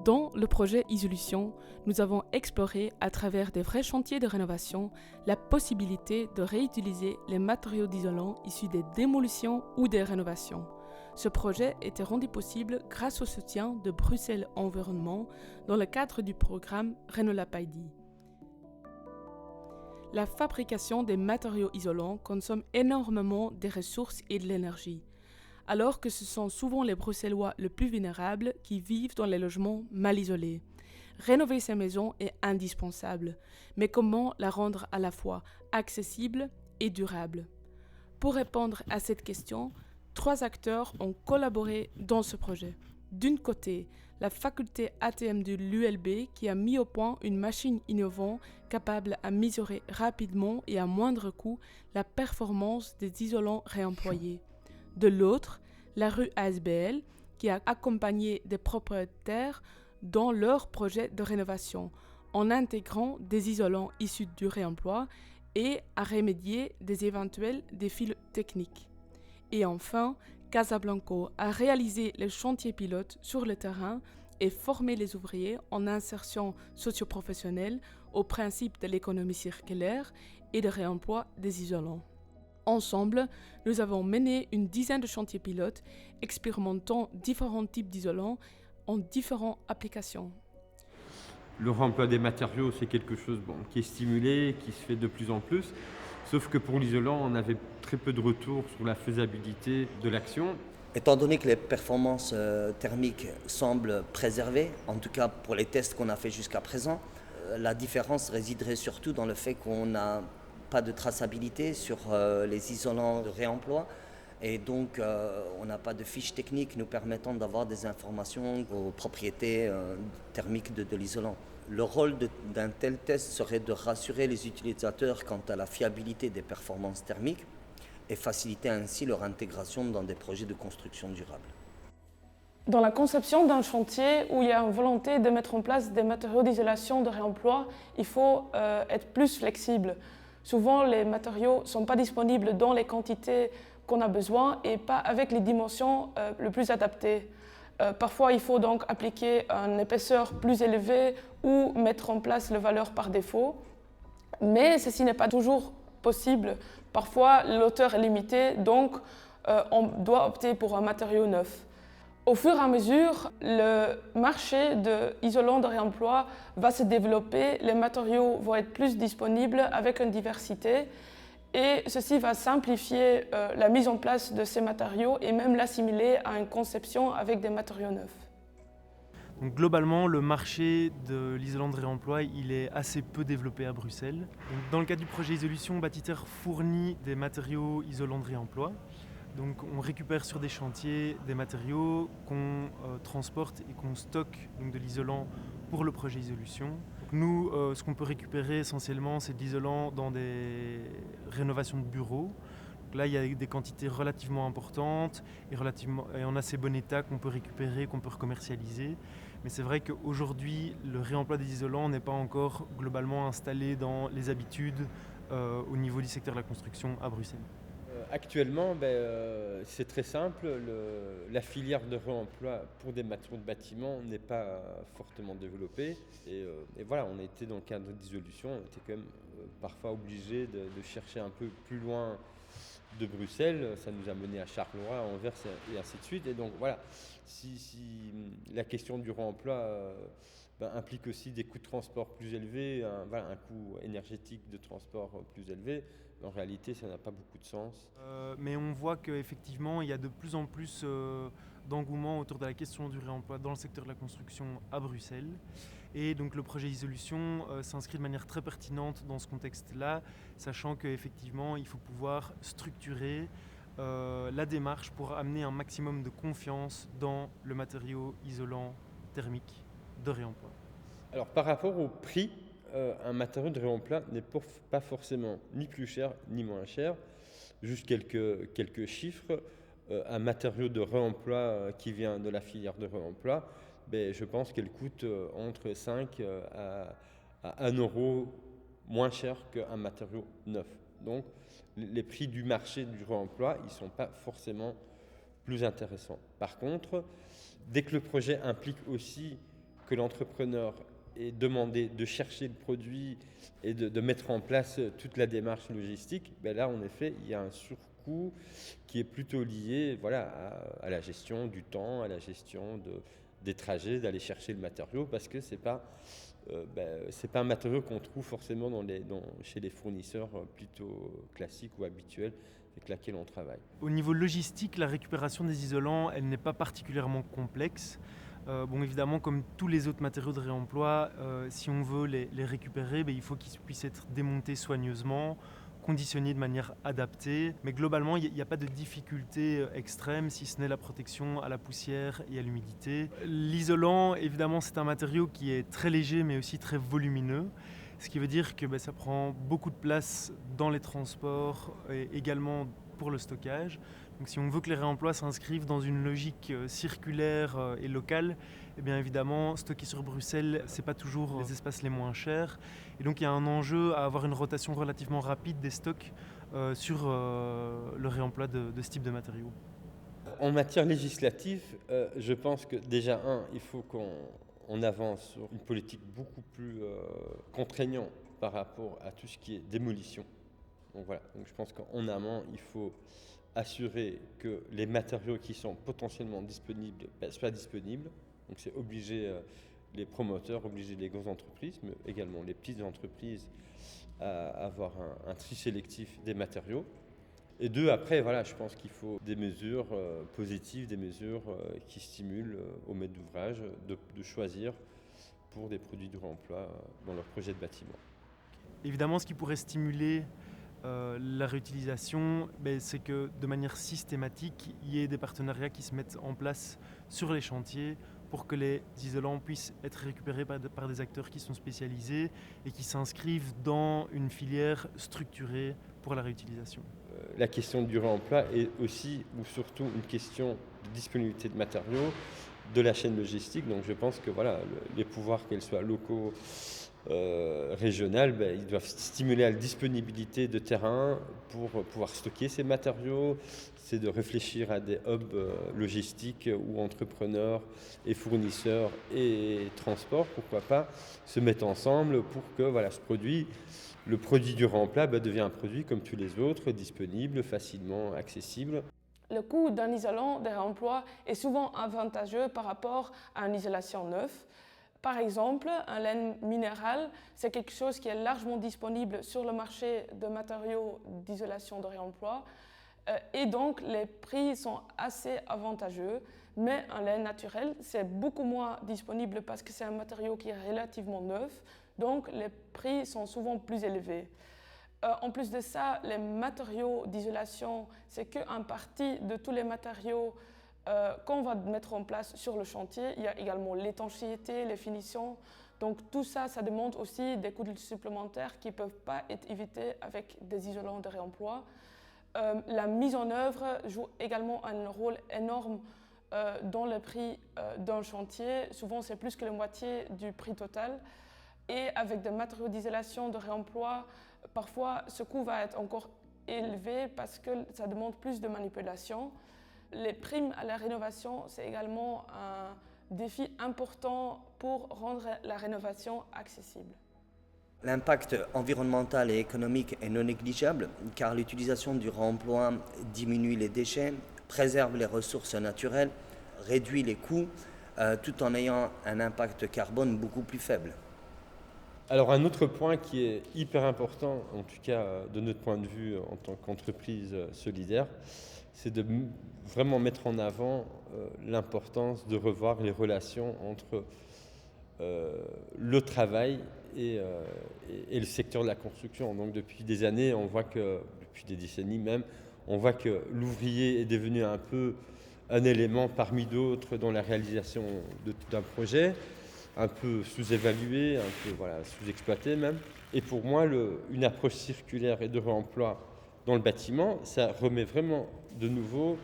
Dans le projet Isolution, nous avons exploré à travers des vrais chantiers de rénovation la possibilité de réutiliser les matériaux d'isolant issus des démolitions ou des rénovations. Ce projet était rendu possible grâce au soutien de Bruxelles Environnement dans le cadre du programme Renolapaidy. La fabrication des matériaux isolants consomme énormément des ressources et de l'énergie, alors que ce sont souvent les Bruxellois les plus vulnérables qui vivent dans les logements mal isolés. Rénover ces maisons est indispensable, mais comment la rendre à la fois accessible et durable? Pour répondre à cette question, 3 acteurs ont collaboré dans ce projet. D'un côté, la faculté ATM de l'ULB qui a mis au point une machine innovante capable de mesurer rapidement et à moindre coût la performance des isolants réemployés. De l'autre, la rue ASBL qui a accompagné des propriétaires dans leur projet de rénovation en intégrant des isolants issus du réemploi et à remédier des éventuels défis techniques. Et enfin, Casablanco a réalisé les chantiers pilotes sur le terrain et formé les ouvriers en insertion socio-professionnelle au principe de l'économie circulaire et de réemploi des isolants. Ensemble, nous avons mené une dizaine de chantiers pilotes expérimentant différents types d'isolants en différentes applications. Le réemploi des matériaux, c'est quelque chose qui est stimulé, qui se fait de plus en plus. Sauf que pour l'isolant, on avait très peu de retours sur la faisabilité de l'action. Étant donné que les performances thermiques semblent préservées, en tout cas pour les tests qu'on a fait jusqu'à présent, la différence résiderait surtout dans le fait qu'on n'a pas de traçabilité sur les isolants de réemploi et donc on n'a pas de fiche technique nous permettant d'avoir des informations aux propriétés thermiques de l'isolant. Le rôle d'un tel test serait de rassurer les utilisateurs quant à la fiabilité des performances thermiques et faciliter ainsi leur intégration dans des projets de construction durable. Dans la conception d'un chantier où il y a une volonté de mettre en place des matériaux d'isolation de réemploi, il faut être plus flexible. Souvent, les matériaux ne sont pas disponibles dans les quantités qu'on a besoin et pas avec les dimensions les plus adaptées. Parfois, il faut donc appliquer une épaisseur plus élevée ou mettre en place la valeur par défaut. Mais ceci n'est pas toujours possible. Parfois, l'auteur est limité, donc on doit opter pour un matériau neuf. Au fur et à mesure, le marché d'isolants de réemploi va se développer, les matériaux vont être plus disponibles avec une diversité et ceci va simplifier la mise en place de ces matériaux et même l'assimiler à une conception avec des matériaux neufs. Donc globalement, le marché de l'isolant de réemploi, il est assez peu développé à Bruxelles. Donc dans le cadre du projet Isolution, Bâtiter fournit des matériaux isolants de réemploi. Donc on récupère sur des chantiers des matériaux qu'on transporte et qu'on stocke donc de l'isolant pour le projet Isolution. Donc nous, ce qu'on peut récupérer essentiellement, c'est de l'isolant dans des rénovations de bureaux. Donc là, il y a des quantités relativement importantes et en assez bon état qu'on peut récupérer, qu'on peut recommercialiser. Mais c'est vrai qu'aujourd'hui, le réemploi des isolants n'est pas encore globalement installé dans les habitudes au niveau du secteur de la construction à Bruxelles. Actuellement, c'est très simple. La filière de réemploi pour des matériaux de bâtiment n'est pas fortement développée. Et voilà, on a été dans le cadre d'Isolution, on était quand même parfois obligé de chercher un peu plus loin de Bruxelles. Ça nous a mené à Charleroi, à Anvers et ainsi de suite. Et donc voilà, si la question du réemploi implique aussi des coûts de transport plus élevés, un coût énergétique de transport plus élevé, en réalité, ça n'a pas beaucoup de sens. Mais on voit qu'effectivement, il y a de plus en plus d'engouement autour de la question du réemploi dans le secteur de la construction à Bruxelles. Et donc le projet Isolution s'inscrit de manière très pertinente dans ce contexte-là, sachant qu'effectivement, il faut pouvoir structurer la démarche pour amener un maximum de confiance dans le matériau isolant thermique de réemploi. Alors par rapport au prix, un matériau de réemploi n'est pas forcément ni plus cher ni moins cher. Juste quelques chiffres. Un matériau de réemploi qui vient de la filière de réemploi, je pense qu'elle coûte entre 5 à 1 euro moins cher qu'un matériau neuf. Donc les prix du marché du réemploi, ils ne sont pas forcément plus intéressants. Par contre, dès que le projet implique aussi que l'entrepreneur ait demandé de chercher le produit et de mettre en place toute la démarche logistique, ben là, en effet, il y a un surcoût qui est plutôt lié à la gestion du temps, à la gestion des trajets, d'aller chercher le matériau, parce que c'est pas un matériau qu'on trouve forcément chez les fournisseurs plutôt classiques ou habituels avec lesquels on travaille. Au niveau logistique, la récupération des isolants, elle n'est pas particulièrement complexe. Évidemment, comme tous les autres matériaux de réemploi, si on veut les récupérer, il faut qu'ils puissent être démontés soigneusement, conditionnés de manière adaptée. Mais globalement, il n'y a pas de difficulté extrême, si ce n'est la protection à la poussière et à l'humidité. L'isolant, évidemment, c'est un matériau qui est très léger, mais aussi très volumineux. Ce qui veut dire que ça prend beaucoup de place dans les transports et également pour le stockage. Donc si on veut que les réemplois s'inscrivent dans une logique circulaire et locale, eh bien évidemment, stocker sur Bruxelles, ce n'est pas toujours les espaces les moins chers. Et donc il y a un enjeu à avoir une rotation relativement rapide des stocks sur le réemploi de ce type de matériaux. En matière législative, je pense que déjà, il faut qu'on avance sur une politique beaucoup plus contraignante par rapport à tout ce qui est démolition. Donc je pense qu'en amont, il faut assurer que les matériaux qui sont potentiellement disponibles soient disponibles. Donc c'est obliger les promoteurs, obliger les grosses entreprises, mais également les petites entreprises à avoir un tri sélectif des matériaux. Et après, je pense qu'il faut des mesures positives, des mesures qui stimulent aux maîtres d'ouvrage de choisir pour des produits de réemploi dans leur projet de bâtiment. Évidemment, ce qui pourrait stimuler la réutilisation, c'est que de manière systématique, il y ait des partenariats qui se mettent en place sur les chantiers pour que les isolants puissent être récupérés par des acteurs qui sont spécialisés et qui s'inscrivent dans une filière structurée pour la réutilisation. La question du réemploi est aussi ou surtout une question de disponibilité de matériaux, de la chaîne logistique. Donc je pense que les pouvoirs, qu'elles soient locaux, régionales, ils doivent stimuler à la disponibilité de terrain pour pouvoir stocker ces matériaux. C'est de réfléchir à des hubs logistiques où entrepreneurs et fournisseurs et transports, pourquoi pas, se mettent ensemble pour que le produit du réemploi devient un produit comme tous les autres, disponible, facilement accessible. Le coût d'un isolant de réemploi est souvent avantageux par rapport à une isolation neuve. Par exemple, un laine minéral, c'est quelque chose qui est largement disponible sur le marché de matériaux d'isolation de réemploi. Et donc, les prix sont assez avantageux. Mais un laine naturel, c'est beaucoup moins disponible parce que c'est un matériau qui est relativement neuf. Donc, les prix sont souvent plus élevés. En plus de ça, les matériaux d'isolation, c'est qu'une partie de tous les matériaux qu'on va mettre en place sur le chantier. Il y a également l'étanchéité, les finitions. Donc tout ça, ça demande aussi des coûts supplémentaires qui ne peuvent pas être évités avec des isolants de réemploi. La mise en œuvre joue également un rôle énorme dans le prix d'un chantier. Souvent, c'est plus que la moitié du prix total. Et avec des matériaux d'isolation de réemploi, parfois, ce coût va être encore élevé parce que ça demande plus de manipulation. Les primes à la rénovation, c'est également un défi important pour rendre la rénovation accessible. L'impact environnemental et économique est non négligeable car l'utilisation du réemploi diminue les déchets, préserve les ressources naturelles, réduit les coûts tout en ayant un impact carbone beaucoup plus faible. Alors un autre point qui est hyper important, en tout cas de notre point de vue en tant qu'entreprise solidaire, c'est de vraiment mettre en avant l'importance de revoir les relations entre le travail et le secteur de la construction. Donc depuis des années, depuis des décennies même, on voit que l'ouvrier est devenu un peu un élément parmi d'autres dans la réalisation d'un projet, un peu sous-évalué, un peu sous-exploité même. Et pour moi, une approche circulaire et de réemploi dans le bâtiment, ça remet vraiment de nouveau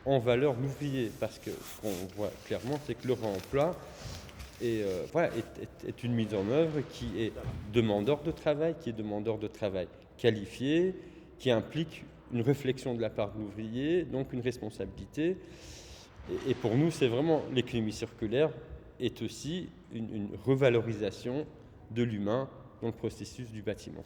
en valeur l'ouvrier, parce que ce qu'on voit clairement, c'est que le réemploi est une mise en œuvre qui est demandeur de travail qualifié, qui implique une réflexion de la part de l'ouvrier, donc une responsabilité. Et pour nous, c'est vraiment l'économie circulaire est aussi une revalorisation de l'humain dans le processus du bâtiment.